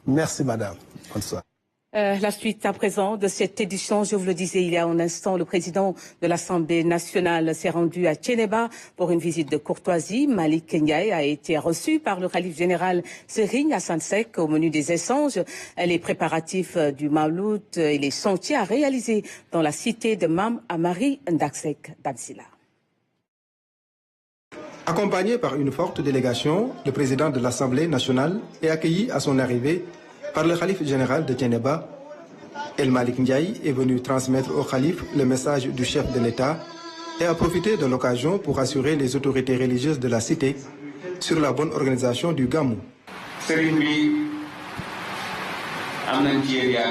Merci madame. Bonsoir. La suite à présent de cette édition, je vous le disais il y a un instant, le président de l'Assemblée nationale s'est rendu à Thiénaba pour une visite de courtoisie. Malick Ndiaye a été reçu par le khalife général Serigne Assane Seck au menu des échanges. Les préparatifs du Mawloud et les chantiers à réaliser dans la cité de Mam Amari Ndaksek d'Absila. Accompagné par une forte délégation, le président de l'Assemblée nationale est accueilli à son arrivée par le khalife général de Thiénaba. El Malick Ndiaye est venu transmettre au khalife le message du chef de l'État et a profité de l'occasion pour assurer les autorités religieuses de la cité sur la bonne organisation du Gamou.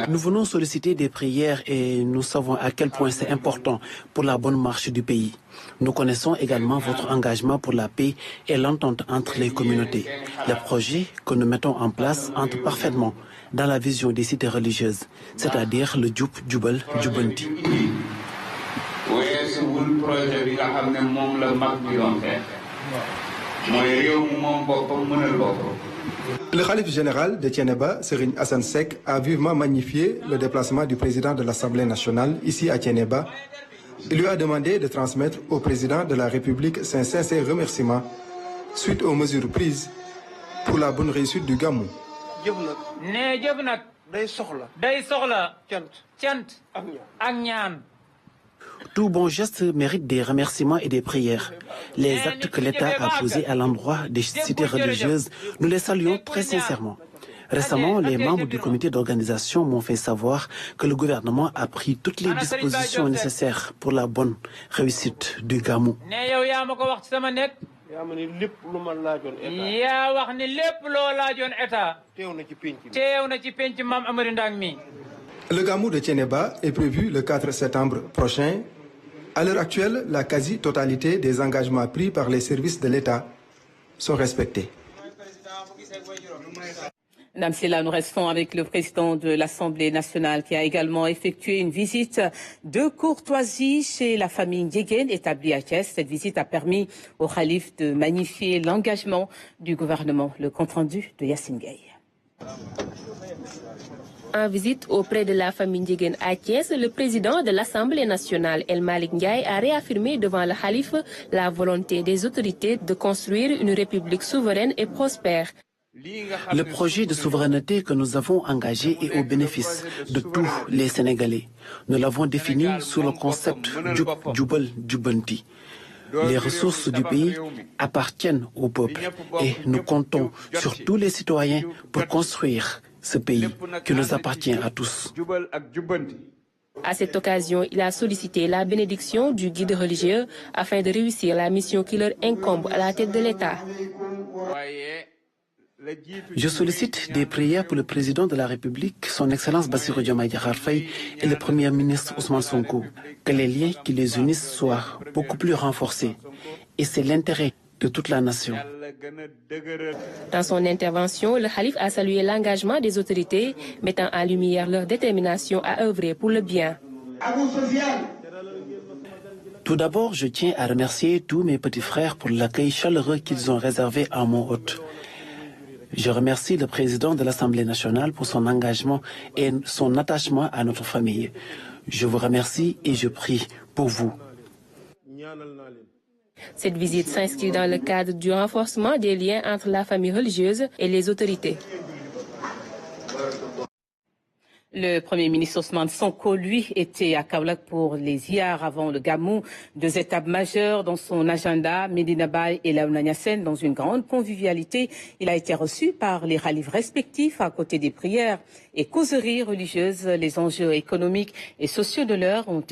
Nous venons solliciter des prières et nous savons à quel point c'est important pour la bonne marche du pays. Nous connaissons également votre engagement pour la paix et l'entente entre les communautés. Les projets que nous mettons en place entrent parfaitement dans la vision des cités religieuses, c'est-à-dire le Djoub, Djoubal, Djoubanti. Le khalife général de Thiénaba, Serigne Assane Seck, a vivement magnifié le déplacement du président de l'Assemblée nationale ici à Thiénaba. Il lui a demandé de transmettre au président de la République ses sincères remerciements suite aux mesures prises pour la bonne réussite du Gamou. Tout bon geste mérite des remerciements et des prières. Les actes que l'État a posés à l'endroit des cités religieuses, nous les saluons très sincèrement. Récemment, les membres du comité d'organisation m'ont fait savoir que le gouvernement a pris toutes les dispositions nécessaires pour la bonne réussite du Gamou. Le Gamou de Thiénaba est prévu le 4 septembre prochain. À l'heure actuelle, la quasi-totalité des engagements pris par les services de l'État sont respectés. Madame Silla, nous restons avec le président de l'Assemblée nationale qui a également effectué une visite de courtoisie chez la famille Ndiéguène établie à Thiès. Cette visite a permis au khalife de magnifier l'engagement du gouvernement. Le compte-rendu de Yassine Gueye. En visite auprès de la famille Ndiéguène à Thiès, le président de l'Assemblée nationale, El Malick Ndiaye, a réaffirmé devant le khalife la volonté des autorités de construire une république souveraine et prospère. Le projet de souveraineté que nous avons engagé est au bénéfice de tous les Sénégalais. Nous l'avons défini sous le concept Djoub, Djoubal, Djoubanti. Les ressources du pays appartiennent au peuple et nous comptons sur tous les citoyens pour construire ce pays qui nous appartient à tous. À cette occasion, il a sollicité la bénédiction du guide religieux afin de réussir la mission qui leur incombe à la tête de l'État. Je sollicite des prières pour le président de la République, son Excellence Bassirou Diomaye Diakhar Faye et le Premier ministre Ousmane Sonko, que les liens qui les unissent soient beaucoup plus renforcés. Et c'est l'intérêt de toute la nation. Dans son intervention, le khalife a salué l'engagement des autorités, mettant en lumière leur détermination à œuvrer pour le bien. Tout d'abord, je tiens à remercier tous mes petits frères pour l'accueil chaleureux qu'ils ont réservé à mon hôte. Je remercie le président de l'Assemblée nationale pour son engagement et son attachement à notre famille. Je vous remercie et je prie pour vous. Cette visite s'inscrit dans le cadre du renforcement des liens entre la famille religieuse et les autorités. Le Premier ministre Ousmane Sonko, lui, était à Kaolack pour les ziyar avant le Gamou. Deux étapes majeures dans son agenda, Medina Baye et Léona Niassène, dans une grande convivialité. Il a été reçu par les khalifes respectifs à côté des prières et causeries religieuses. Les enjeux économiques et sociaux de l'heure ont été